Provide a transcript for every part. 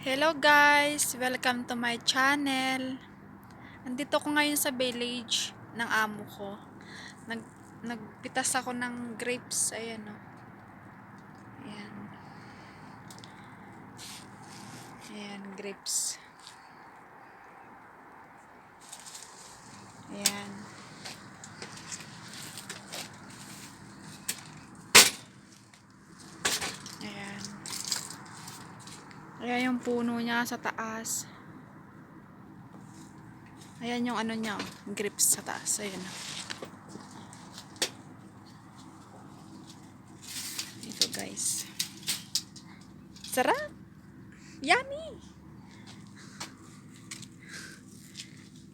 Hello guys! Welcome to my channel. Andito ko ngayon sa village ng amo ko. Nag Nagpitas ako ng grapes. Ayan o. Ayan. Ayan, grapes. Ayan. Ayan. Ayan yung puno niya sa taas. Ayan yung ano niya, grapes sa taas. Ayan. Ito guys. Sarap! Yummy!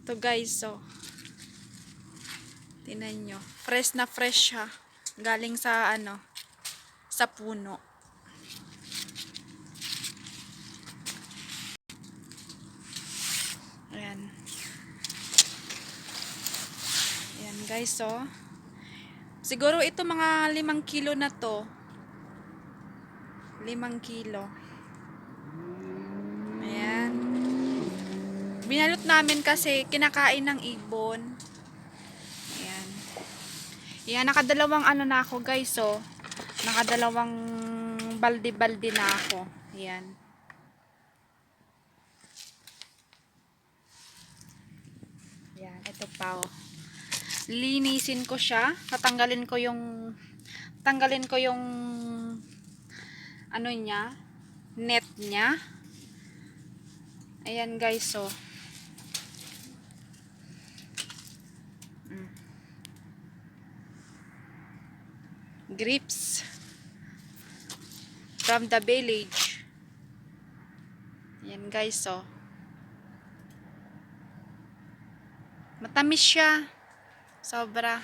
Ito guys, so. Tingnan nyo. Fresh na fresh siya. Galing sa ano, sa puno. Ayan. Ayan guys, so. Siguro ito mga 5 kilo na to. 5 kilo. Ayan. Binalot namin kasi kinakain ng ibon. Ayan. Ayan, nakadalawang ano na ako guys, so. Nakadalawang balde-balde na ako. Ayan. Ayan, ito pa oh. Linisin ko siya. Tanggalin ko yung ano niya, net niya. Ayan guys, so. Grapes from the village. Ayan guys, so. Matamis siya. Sobra.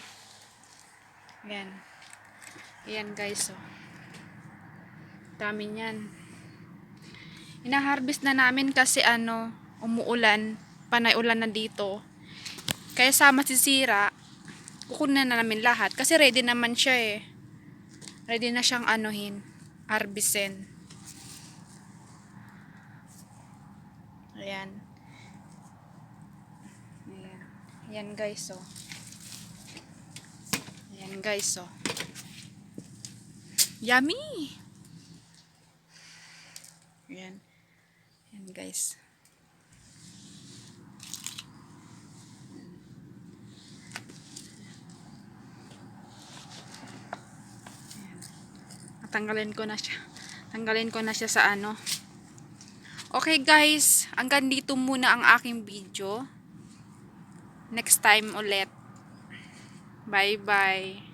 Ayan. Ayan guys, so. Dami niyan. Ina-harvest na namin kasi ano, umuulan. Panay ulan na dito. Kaya sa masisira, kukunin na namin lahat. Kasi ready naman siya eh. Ready na siyang anuhin. Harvestin. Ayan. Ayan. Ayan guys, so. Ayan guys, so. Yummy! Ayan. Ayan guys. Tanggalin ko na siya. Tanggalin ko na siya sa ano. Okay guys, hanggang dito muna ang aking video. Next time ulit. Bye bye.